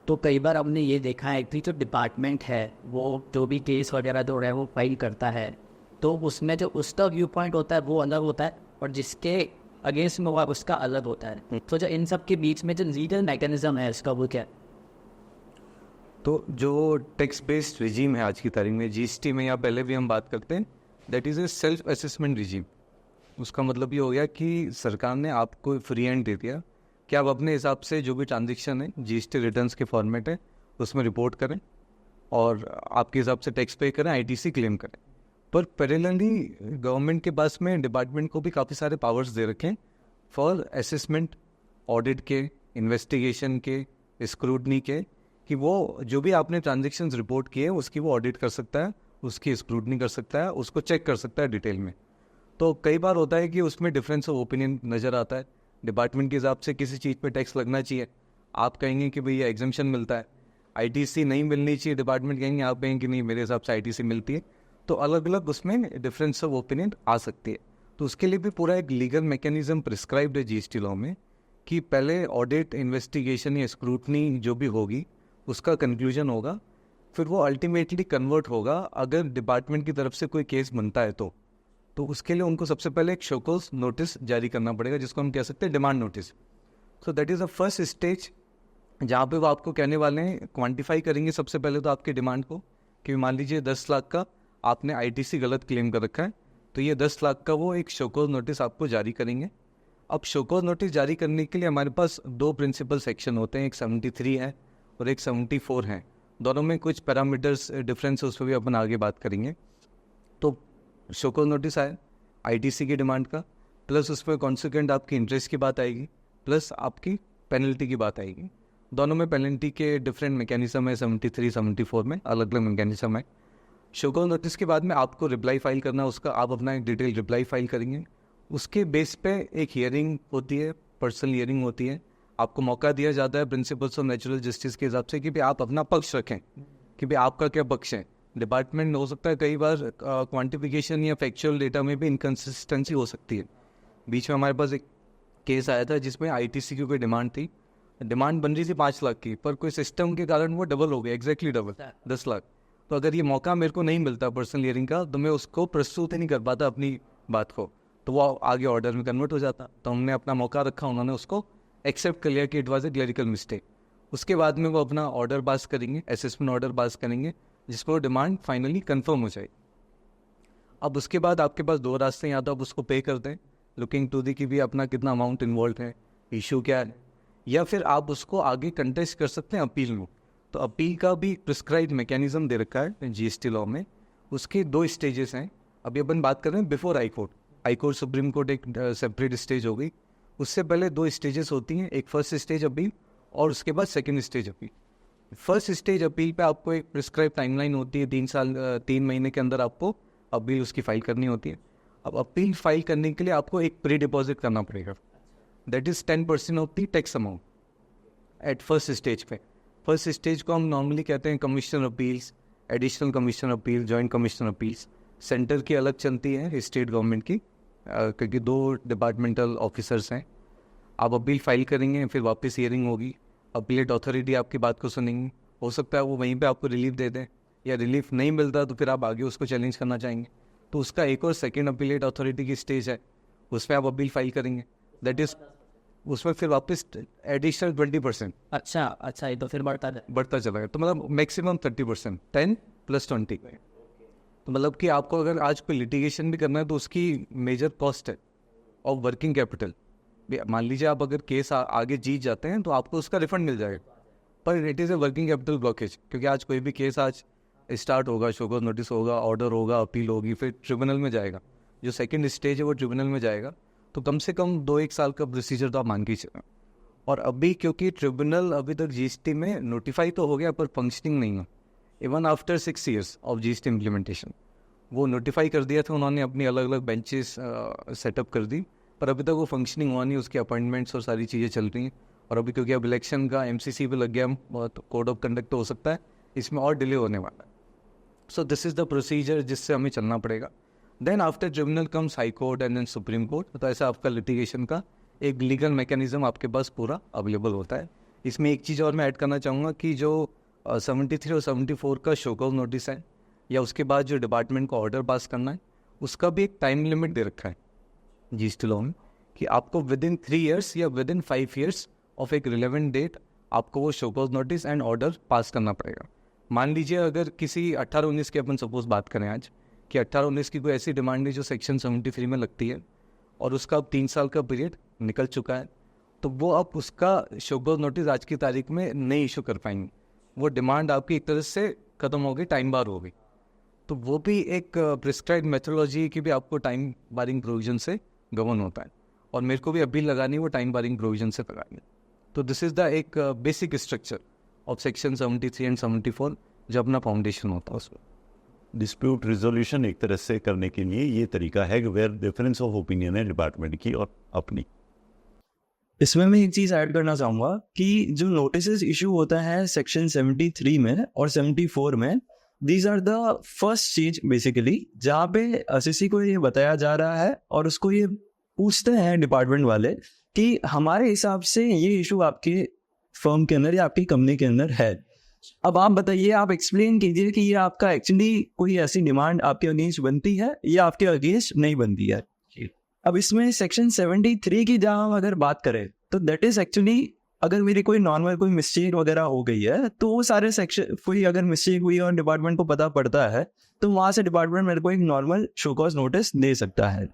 तो कई बार हमने ये देखा है कि जो डिपार्टमेंट है वो जो भी केस वगैरह जो है वो फाइल करता है, तो उसमें जो उसका व्यू पॉइंट होता है वो अलग होता है और जिसके अगेंस्ट में हुआ उसका अलग होता है। तो जो इन सब के बीच में जो लीगल मैकेनिज्म है इसका वो क्या है? तो जो टैक्स बेस्ड रिजीम है आज की तारीख में, जीएसटी में या पहले भी हम बात करते हैं, that is a self assessment regime. उसका मतलब ये हो गया कि सरकार ने आपको फ्री हैंड दे दिया कि आप अपने हिसाब से जो भी ट्रांजेक्शन है जीएसटी रिटर्न्स के फॉर्मेट है उसमें रिपोर्ट करें और आपके हिसाब से टैक्स पे करें, आईटीसी क्लेम करें। पर पैरेलली गवर्नमेंट के पास में डिपार्टमेंट को भी काफ़ी सारे पावर्स दे रखे हैं फॉर असेसमेंट, ऑडिट के, इन्वेस्टिगेशन के, स्क्रूटनी के, कि वो जो भी आपने ट्रांजेक्शन्स रिपोर्ट किए उसकी वो ऑडिट कर सकता है, उसकी स्क्रूटनी कर सकता है, उसको चेक कर सकता है डिटेल में। तो कई बार होता है कि उसमें डिफरेंस ऑफ ओपिनियन नज़र आता है। डिपार्टमेंट के हिसाब से किसी चीज़ पे टैक्स लगना चाहिए, आप कहेंगे कि भैया एग्जम्पशन मिलता है। आईटीसी नहीं मिलनी चाहिए, डिपार्टमेंट कहेंगे, आप कहेंगे कि नहीं मेरे हिसाब से आईटीसी मिलती है। तो अलग अलग उसमें डिफरेंस ऑफ ओपिनियन आ सकती है। तो उसके लिए भी पूरा एक लीगल मैकेनिज्म प्रिस्क्राइब्ड है जीएसटी लॉ में कि पहले ऑडिट, इन्वेस्टिगेशन या स्क्रूटनी जो भी होगी उसका कंक्लूजन होगा, फिर वो अल्टीमेटली कन्वर्ट होगा अगर डिपार्टमेंट की तरफ से कोई केस बनता है तो उसके लिए उनको सबसे पहले एक शोकॉज नोटिस जारी करना पड़ेगा, जिसको हम कह सकते हैं demand notice. So that is the first stage जहाँ पे वो आपको कहने वाले हैं, क्वांटिफाई करेंगे सबसे पहले तो आपकी डिमांड को, कि मान लीजिए 10 लाख का आपने आईटीसी गलत क्लेम कर रखा है, तो ये 10 लाख का वो एक शोकॉज नोटिस आपको जारी करेंगे। अब शोकॉज नोटिस जारी करने के लिए हमारे पास दो प्रिंसिपल सेक्शन होते हैं, एक 73 है और एक 74 है। दोनों में कुछ पैरामीटर्स डिफरेंस है, उस पर भी अपन आगे बात करेंगे। तो शोकॉज नोटिस आया आईटीसी की डिमांड का, प्लस उसमें कॉन्सिक्वेंट आपकी इंटरेस्ट की बात आएगी, प्लस आपकी पेनल्टी की बात आएगी। दोनों में पेनल्टी के डिफरेंट मैकेनिज्म है, 73, 74 में अलग अलग मैकेनिज्म है। शोकॉज नोटिस के बाद में आपको रिप्लाई फाइल करना, उसका आप अपना एक डिटेल रिप्लाई फाइल करेंगे। उसके बेस पे एक हियरिंग होती है, पर्सनल हियरिंग होती है। आपको मौका दिया जाता है प्रिंसिपल्स ऑफ नेचुरल जस्टिस के हिसाब से कि भाई आप अपना पक्ष रखें, कि भाई आपका क्या पक्ष है। डिपार्टमेंट हो सकता है कई बार क्वांटिफिकेशन या फैक्चुअल डेटा में भी इनकन्सिस्टेंसी हो सकती है। बीच में हमारे पास एक केस आया था जिसमें आईटीसी की कोई डिमांड थी, डिमांड बन रही थी 5 लाख की, पर कोई सिस्टम के कारण वो डबल हो गया, एग्जैक्टली डबल, 10 लाख। तो अगर ये मौका मेरे को नहीं मिलता पर्सनल हियरिंग का, तो मैं उसको प्रस्तुत ही नहीं कर पाता अपनी बात को, तो वो आगे ऑर्डर में कन्वर्ट हो जाता। तो हमने अपना मौका रखा, उन्होंने उसको एक्सेप्ट कर लिया कि it was a clerical mistake. उसके बाद में वो अपना ऑर्डर पास करेंगे, असेसमेंट ऑर्डर पास करेंगे, जिसको डिमांड फाइनली कंफर्म हो जाए। अब उसके बाद आपके पास दो रास्ते हैं, या तो आप उसको पे कर दें, लुकिंग टू दी कि भी अपना कितना अमाउंट इन्वॉल्व है, इशू क्या है, या फिर आप उसको आगे कंटेस्ट कर सकते हैं अपील में। तो अपील का भी प्रिस्क्राइब मैकेनिज्म दे रखा है जीएसटी लॉ में। उसके दो स्टेजेस हैं। अभी अपन बात कर रहे हैं before high court, high court supreme court एक सेपरेट स्टेज हो गई। उससे पहले दो स्टेजेस होती हैं, एक फर्स्ट स्टेज अपील और उसके बाद second stage appeal. First stage appeal पे आपको एक प्रिस्क्राइब टाइमलाइन होती है, 3 महीने के अंदर आपको अपील उसकी फाइल करनी होती है। अब अपील फाइल करने के लिए आपको एक प्री डिपॉजिट करना पड़ेगा, that is 10% of the tax amount at first stage पे। फर्स्ट स्टेज को हम नॉर्मली कहते हैं commission appeals, additional commission appeal, joint commission appeals. Centre की अलग चलती है स्टेट गवर्नमेंट की, क्योंकि दो डिपार्टमेंटल ऑफिसर्स हैं। आप अपील फाइल करेंगे, फिर वापस हियरिंग होगी, अपीलेट अथॉरिटी आपकी बात को सुनेंगी। हो सकता है वो वहीं पे आपको रिलीफ दे दें, या रिलीफ नहीं मिलता तो फिर आप आगे उसको चैलेंज करना चाहेंगे, तो उसका एक और सेकेंड अपीलेट अथॉरिटी की स्टेज है, उसमें आप अपील फाइल करेंगे। दैट इज़ उसमें फिर वापस एडिशनल 20%। अच्छा, ये तो फिर बढ़ता चला गया, तो मतलब मैक्सिमम 30%, 10 + 20। तो मतलब कि आपको अगर आज कोई लिटिगेशन भी करना है तो उसकी मेजर कॉस्ट है ऑफ वर्किंग कैपिटल। मान लीजिए आप अगर केस आगे जीत जाते हैं तो आपको उसका रिफंड मिल जाएगा, पर it is a working capital blockage, क्योंकि आज कोई भी केस आज स्टार्ट होगा, शोकॉज नोटिस होगा, ऑर्डर होगा, अपील होगी, फिर ट्रिब्यूनल में जाएगा। जो सेकंड स्टेज है वो ट्रिब्यूनल में जाएगा, तो कम से कम 2-1 साल का प्रोसीजर तो आप मान के चलें। और अभी क्योंकि ट्रिब्यूनल अभी तक जीएसटी में नोटिफाई तो हो गया पर फंक्शनिंग नहीं है, even after 6 years of GST implementation. वो नोटिफाई कर दिया था उन्होंने, अपनी अलग अलग बेंचेस सेटअप कर दी, पर अभी तक वो फंक्शनिंग हुआ नहीं, उसकी अपॉइंटमेंट्स और सारी चीज़ें चल रही हैं। और अभी क्योंकि अब इलेक्शन का एमसीसी पे लग गया, तो कोड ऑफ कंडक्ट तो हो सकता है इसमें और डिले होने वाला है। So this is the procedure जिससे हमें चलना पड़ेगा। Then after tribunal comes high court and then supreme court. तो ऐसा आपका लिटिगेशन का एक लीगल मैकेनिज्म आपके पास पूरा अवेलेबल होता है। इसमें एक चीज़ और मैं ऐड करना चाहूँगा कि जो 73 और 74 का शो कॉज नोटिस है या उसके बाद जो डिपार्टमेंट को ऑर्डर पास करना है, उसका भी एक टाइम लिमिट दे रखा है जीएसटी लॉ में कि आपको विद इन 3 years या विद इन 5 years ऑफ एक रिलेवेंट डेट आपको वो show cause notice and order pass करना पड़ेगा। मान लीजिए अगर किसी 18-19 की अपन सपोज बात करें आज कि 18-19 की कोई ऐसी डिमांड है जो सेक्शन 73 में लगती है और उसका अब 3 साल का पीरियड निकल चुका है, तो वो आप उसका शो कॉज नोटिस आज की तारीख में नहीं इशू कर पाएंगे। वो डिमांड आपकी एक तरह से ख़त्म हो गई, टाइम बार हो गई। तो वो भी एक प्रिस्क्राइब मेथोडोलॉजी की भी आपको टाइम बारिंग प्रोविजन से गवर्न होता है, और मेरे को भी अभी लगानी वो टाइम बारिंग प्रोविजन से लगानी। तो दिस इज़ द एक basic structure of section 73 and 74 जो अपना फाउंडेशन होता है उसमें। डिस्प्यूट रिजोल्यूशन एक तरह से करने के लिए ये तरीका है कि वेयर डिफरेंस ऑफ ओपिनियन है डिपार्टमेंट की और अपनी। इसमें मैं एक चीज़ ऐड करना चाहूँगा कि जो नोटिस इशू होता है सेक्शन 73 में और 74 में, these are the first stage basically, जहाँ पे एसएससी को ये बताया जा रहा है और उसको ये पूछते हैं डिपार्टमेंट वाले कि हमारे हिसाब से ये इशू आपके फर्म के अंदर या आपकी कंपनी के अंदर है। अब आप बताइए, आप एक्सप्लेन कीजिए कि ये आपका एक्चुअली कोई ऐसी डिमांड आपके अगेंस्ट बनती है या आपके अगेंस्ट नहीं बनती है। अब इसमें सेक्शन 73 की जहाँ हम अगर बात करें तो दैट इज एक्चुअली, अगर मेरी कोई नॉर्मल कोई मिस्टेक वगैरह हो गई है तो वो सारे सेक्शन, कोई अगर मिस्टेक हुई और डिपार्टमेंट को पता पड़ता है तो वहाँ से डिपार्टमेंट मेरे को एक नॉर्मल शो कॉज नोटिस दे सकता है।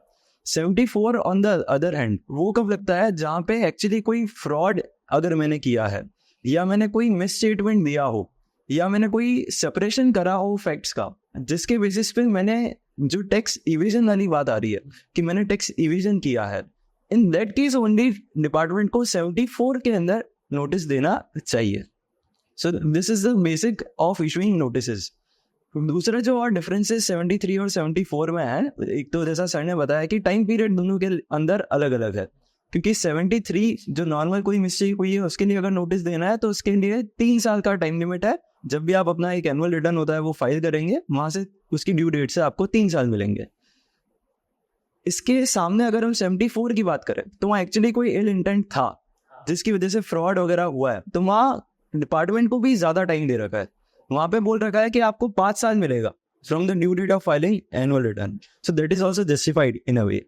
74 ऑन द अदर हैंड वो कब लगता है जहाँ पे एक्चुअली कोई फ्रॉड अगर मैंने किया है या मैंने कोई मिस स्टेटमेंट दिया हो या मैंने कोई सेपरेशन करा हो फैक्ट्स का, जिसके बेसिस पे मैंने जो टैक्स इवेजन वाली बात आ रही है कि मैंने टैक्स इवेजन किया है, in that case only department को 74 के अंदर नोटिस देना चाहिए। So this is the basic of issuing notices. दूसरा जो और डिफरेंसेस 73 और 74 में है, एक तो जैसा सर ने बताया कि टाइम पीरियड दोनों के अंदर अलग अलग है, क्योंकि 73 जो नॉर्मल कोई मिस्टेक हुई है उसके लिए अगर नोटिस देना है तो उसके लिए 3 साल का टाइम लिमिट है। जब भी आप अपना एक एनुअल रिटर्न होता है वो फाइल करेंगे, वहां से उसकी ड्यू डेट से आपको 3 साल मिलेंगे। इसके सामने अगर हम 74 की बात करें तो वहाँ एक्चुअली कोई इल इंटेंट था जिसकी वजह से फ्रॉड वगैरह हुआ है, तो वहाँ डिपार्टमेंट को भी ज्यादा टाइम दे रखा है। वहाँ पे बोल रखा है कि आपको 5 साल मिलेगा from the due date of filing annual return, so that is also justified in a way.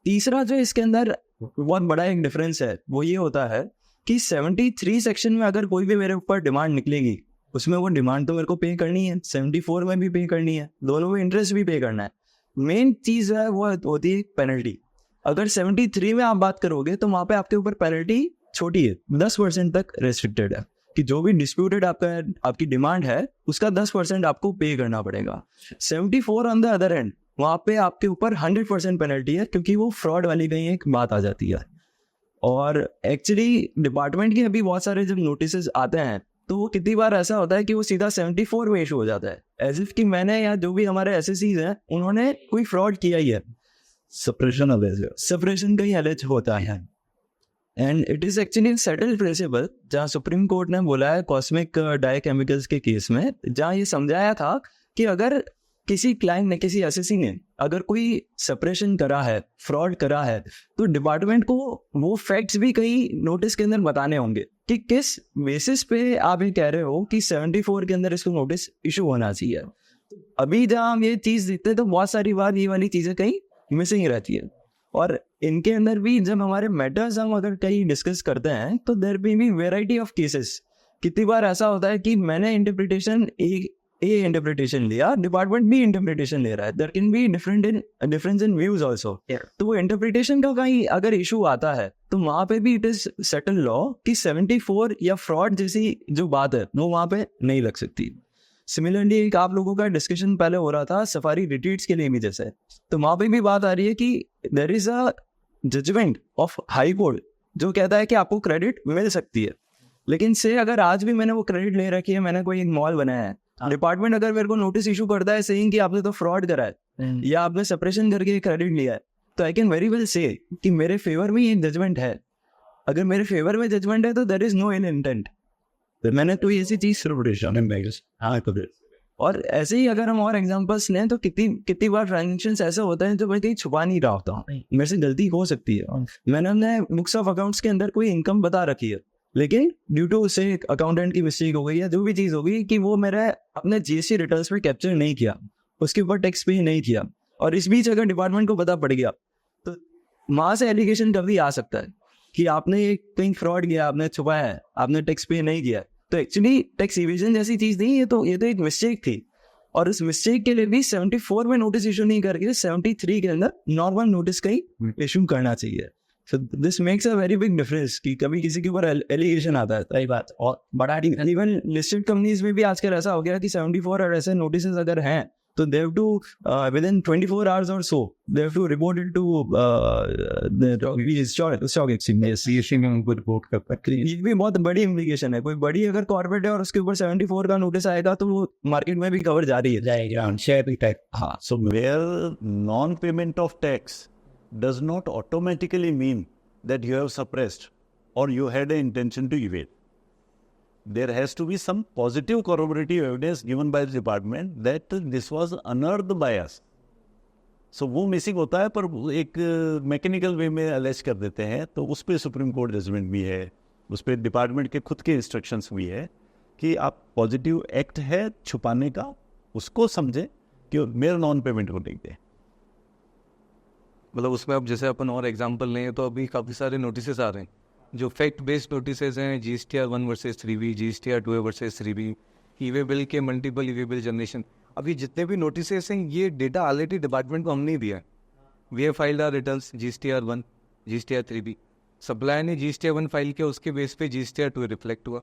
तीसरा जो इसके अंदर बहुत बड़ा एक डिफरेंस है वो ये होता है कि 73 सेक्शन में अगर कोई भी मेरे ऊपर डिमांड निकलेगी उसमें वो डिमांड तो मेरे को पे करनी है, 74 में भी पे करनी है, दोनों में इंटरेस्ट भी पे करना है। मेन चीज है वो होती है पेनल्टी। अगर 73 में आप बात करोगे तो वहाँ पे आपके ऊपर पेनल्टी छोटी है, 10% तक रेस्ट्रिक्टेड है कि जो भी डिस्प्यूटेड आपकी डिमांड है उसका 10% आपको पे करना पड़ेगा। 74 ऑन द अदर हैंड वहाँ पे आपके ऊपर 100% पेनल्टी है, क्योंकि वो फ्रॉड वाली कहीं एक बात आ जाती है। और एक्चुअली डिपार्टमेंट के अभी बहुत सारे जब नोटिस आते हैं तो वो कितनी बार ऐसा होता है कि वो सीधा 74 में इशू हो जाता है, एज इफ कि मैंने या जो भी हमारे एसएससीज हैं उन्होंने कोई फ्रॉड किया ही है। सेपरेशन का ही एलिज होता है। And it is actually settled principle, जहाँ सुप्रीम कोर्ट ने बोला है कॉस्मिक डाई केमिकल्स के केस में, जहाँ ये समझाया था कि अगर किसी क्लाइंट ने, किसी एसएससी ने अगर कोई सेपरेशन करा है, फ्रॉड करा है, तो डिपार्टमेंट को वो फैक्ट्स भी कहीं नोटिस के अंदर बताने होंगे कि किस बेसिस पे आप ये कह रहे हो कि 74 के अंदर इसको नोटिस इशू होना चाहिए। अभी जहाँ हम ये चीज़ देखते हैं तो बहुत सारी बार ये वाली चीज़ें कहीं मिसिंग रहती है। और इनके अंदर भी जब हमारे मैटर्स हम अगर कहीं डिस्कस करते हैं तो there may be variety of cases. कितनी बार ऐसा होता है कि मैंने इंटरप्रिटेशन ए इंटरप्रिटेशन लिया, डिपार्टमेंट भी इंटरप्रिटेशन ले रहा है, there can be difference in views also. तो वो इंटरप्रिटेशन का कहीं अगर इशू आता है तो वहाँ पे भी इट इज सेटल लॉ कि 74 या फ्रॉड जैसी जो बात है वो वहाँ पे नहीं लग सकती। सिमिलरली एक आप लोगों का डिस्कशन पहले हो रहा था सफारी रिट्रीट्स के लिए भी, जैसे तो वहाँ पे भी बात आ रही है कि there is a judgment of high court जो कहता है कि आपको क्रेडिट मिल सकती है। लेकिन से अगर आज भी मैंने वो क्रेडिट ले रखी है, मैंने कोई एक मॉल बनाया है, डिपार्टमेंट अगर मेरे को नोटिस इशू करता है सेइंग कि आपने तो फ्रॉड करा है या आपने सेपरेशन करके क्रेडिट लिया है, तो आई कैन वेरी वेल से कि मेरे फेवर में ये जजमेंट है। अगर मेरे फेवर में जजमेंट है तो there is no ill intent, मैंने तो ऐसी चीज। और ऐसे ही अगर हम और एग्जांपल्स लें तो कितनी बार ट्रांजेक्शंस ऐसे होते हैं जो मैं कहीं छुपा नहीं रहा होता, मेरे से गलती हो सकती है, मैंने अपने बुक्स ऑफ अकाउंट्स के अंदर कोई इनकम बता रखी है लेकिन ड्यू टू उससे अकाउंटेंट की मिस्टेक हो गई या जो भी चीज़ हो गई कि वो मेरा अपने जीएसटी रिटर्न्स में कैप्चर नहीं किया, उसके ऊपर टैक्स पे नहीं किया, और इस बीच अगर डिपार्टमेंट को पता पड़ गया तो वहाँ से एलिगेशन कभी आ सकता है कि आपने कहीं फ्रॉड किया, आपने छुपाया है, आपने टैक्स पे नहीं किया। तो एक्चुअली टैक्स इवेजन जैसी चीज़ नहीं, ये तो एक मिस्टेक थी, और उस मिस्टेक के लिए भी 74 में नोटिस इशू नहीं करके 73 के अंदर नॉर्मल नोटिस का ही इशू करना चाहिए। So this makes a very big difference कि कभी किसी के ऊपर एलिगेशन आता है। सही बात। और बड़ा इवन लिस्टेड कंपनीज में भी आजकल ऐसा हो गया कि 74 और ऐसे नोटिस अगर हैं तो they have to within 24 hours और so they have to report it to stock exchange में उनको रिपोर्ट कर सकते हैं। ये भी बहुत बड़ी इम्प्लीकेशन है। कोई बड़ी अगर कॉर्पोरेट है और उसके ऊपर 74 का नोटिस आएगा तो वो मार्केट में भी कवर जारी है जाएगा, शेयर भी टैक्स। हाँ, so where non-payment of tax does not automatically mean that you have suppressed or you had an intention to evade. There has to be some positive corroborative evidence given by the department that this was unearthed by us. So वो missing होता है, पर एक mechanical वे में allege कर देते हैं, तो उस पर सुप्रीम कोर्ट जजमेंट भी है, उस पर डिपार्टमेंट के खुद के इंस्ट्रक्शंस भी है कि आप पॉजिटिव एक्ट है छुपाने का, उसको समझें कि मेरा नॉन पेमेंट को नहीं दें। मतलब उसमें अब जैसे अपन और एग्जांपल लें तो अभी काफ़ी सारे नोटिसेस आ रहे हैं जो फैक्ट बेस्ड नोटिसेस हैं, GSTR 1 versus 3B, GSTR 2 versus 3B, e-way bill के मल्टीपल ई-वे बिल जनरेशन। अभी जितने भी नोटिसेस हैं ये डेटा ऑलरेडी डिपार्टमेंट को हमने दिया है। We have filed our returns GSTR 1, GSTR 3B, supplier ने GSTR 1 फाइल किया, उसके बेस पे GSTR 2 रिफ्लेक्ट हुआ,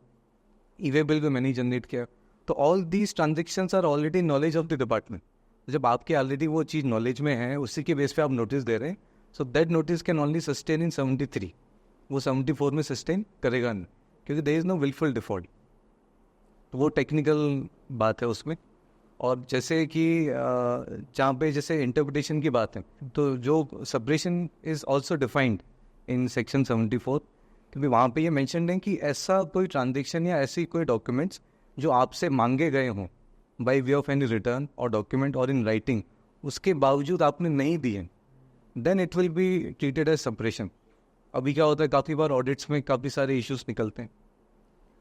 ई-वे बिल को मैंने जनरेट किया। तो all these transactions are already knowledge of the department. जब आपके ऑलरेडी वो चीज़ नॉलेज में है, उसी के बेस पे आप नोटिस दे रहे हैं, so that notice can only sustain in 73, वो 74 में सस्टेन करेगा नहीं, क्योंकि there is no wilful default. तो वो टेक्निकल बात है उसमें। और जैसे कि जहाँ पे जैसे इंटरप्रिटेशन की बात है, तो जो subrogation is also defined in section 74, क्योंकि वहाँ पे ये मैंशन है कि ऐसा कोई ट्रांजेक्शन या ऐसी कोई डॉक्यूमेंट्स जो आपसे मांगे गए हों by way of any return और डॉक्यूमेंट और इन राइटिंग, उसके बावजूद आपने नहीं दिए, then it will be treated as suppression. अभी क्या होता है, काफ़ी बार ऑडिट्स में काफ़ी सारे इश्यूज निकलते हैं।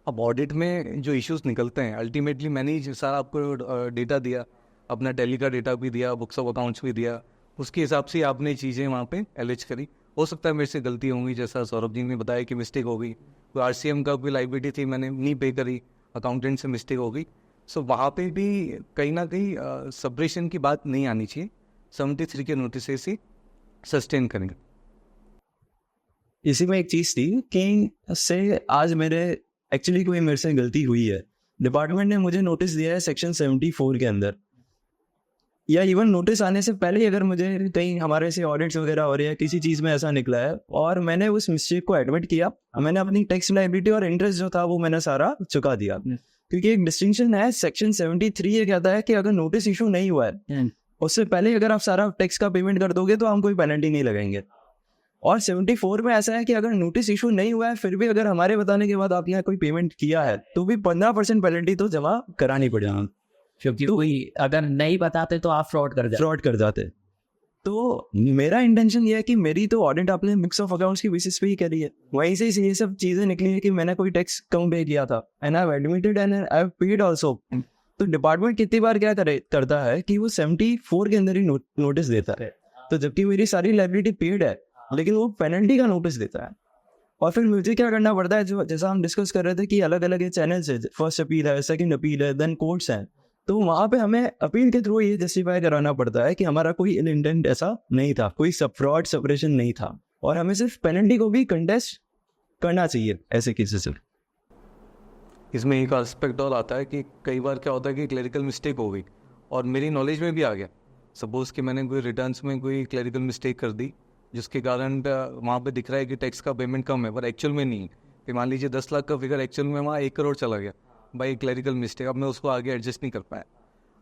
अब ऑडिट में जो इश्यूज निकलते हैं, अल्टीमेटली मैंने ही सारा आपको डेटा दिया, अपना टैली का डेटा भी दिया, बुक्स ऑफ अकाउंट्स भी दिया, उसके हिसाब से आपने चीज़ें वहाँ पे एलिज करी। हो सकता है मेरे से गलती होंगी, जैसा सौरभ जी ने बताया कि मिस्टेक हो गई, कोई RCM का कोई लाइबिलिटी थी मैंने नहीं पे करी, अकाउंटेंट से मिस्टेक हो गई। सो वहाँ पे भी कहीं ना कहीं सब्रेशन की बात नहीं आनी चाहिए, 73 के नोटिस से सस्टेन करेंगे। इसी में एक चीज़ थी कि से आज एक्चुअली कोई मेरे से गलती हुई है, डिपार्टमेंट ने मुझे नोटिस दिया है सेक्शन 74 के अंदर, या इवन नोटिस आने से पहले ही अगर मुझे कहीं हमारे से ऑडिट्स वगैरह हो रही है, किसी चीज़ में ऐसा निकला है और मैंने उस मिस्टेक को एडमिट किया, मैंने अपनी टैक्स लायबिलिटी और इंटरेस्ट जो था वो मैंने सारा चुका दिया। क्योंकि एक डिस्टिंक्शन है, सेक्शन 73 ये कहता है कि अगर नोटिस इशू नहीं हुआ है उससे पहले अगर आप सारा टैक्स का पेमेंट कर दोगे तो हम कोई पेनल्टी नहीं लगाएंगे। और 74 में ऐसा है कि अगर नोटिस इशू नहीं हुआ है फिर भी अगर हमारे बताने के बाद आपने कोई पेमेंट किया है तो भी 15% पेनल्टी तो जमा करानी पड़ेगी, क्योंकि कोई अगर नहीं बताते तो आप फ्रॉड कर जाते। तो मेरा इंटेंशन ये है कि मेरी तो ऑडिट आपने मिक्स ऑफ अकाउंट्स की बेसिस पे ही करी है, वहीं से ये सब चीज़ें निकली है कि मैंने कोई टैक्स कम पे किया था and I have admitted and I have paid also. तो डिपार्टमेंट कितनी बार क्या करता है कि वो 74 के अंदर ही नोटिस देता है, तो जबकि मेरी सारी लायबिलिटी पेड है लेकिन वो पेनल्टी का नोटिस देता है। और फिर मुझे क्या करना पड़ता है, जो जैसा हम डिस्कस कर रहे थे कि अलग अलग चैनल्स है, फर्स्ट अपील है, सेकंड अपील है, देन कोर्ट्स हैं, तो वहाँ पे हमें अपील के थ्रू ये जस्टिफाई कराना पड़ता है कि हमारा कोई इल इंटेंट ऐसा नहीं था, कोई फ्रॉड सप्रेशन नहीं था, और हमें सिर्फ पेनल्टी को भी कंटेस्ट करना चाहिए ऐसे केसेस में। इसमें एक एस्पेक्ट और आता है कि कई बार क्या होता है कि क्लरिकल मिस्टेक हो गई और मेरी नॉलेज में भी आ गया, सपोज़ कि मैंने कोई रिटर्न्स में कोई क्लरिकल मिस्टेक कर दी जिसके कारण वहाँ पे दिख रहा है कि टैक्स का पेमेंट कम है पर एक्चुअल में नहीं है। मान लीजिए 10 लाख का फिगर एक्चुअल में वहाँ 1 करोड़ चला गया बाई क्लरिकल मिस्टेक, अब मैं उसको आगे एडजस्ट नहीं कर पाया।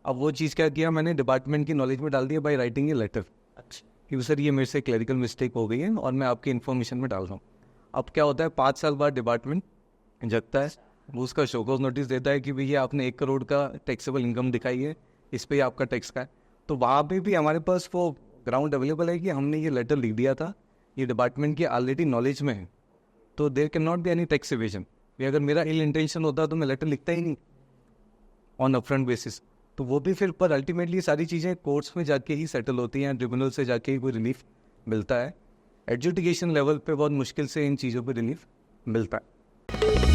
अब वो चीज़ क्या किया मैंने, डिपार्टमेंट की नॉलेज में डाल दिया बाई राइटिंग ए लेटर कि सर ये मेरे से क्लरिकल मिस्टेक हो गई है और मैं आपकी इन्फॉर्मेशन में डाल रहा हूँ। अब क्या होता है 5 साल बाद डिपार्टमेंट जगता है, वो उसका शोकॉज नोटिस देता है कि भैया आपने 1 करोड़ का टैक्सेबल इनकम दिखाई है, इस पर आपका टैक्स का है। तो वहाँ पे भी हमारे पास वो ग्राउंड अवेलेबल है कि हमने ये लेटर लिख दिया था, ये डिपार्टमेंट की ऑलरेडी नॉलेज में है, तो there cannot be any tax evasion. कि अगर मेरा इल इंटेंशन होता तो मैं लेटर लिखता ही नहीं ऑन अपफ्रंट बेसिस। तो वो भी फिर पर अल्टीमेटली सारी चीज़ें कोर्ट्स में जाके ही सेटल होती हैं, ट्रिब्यूनल से जाके ही कोई रिलीफ मिलता है। एडजुडिकेशन लेवल पे बहुत मुश्किल से इन चीज़ों पे रिलीफ मिलता है।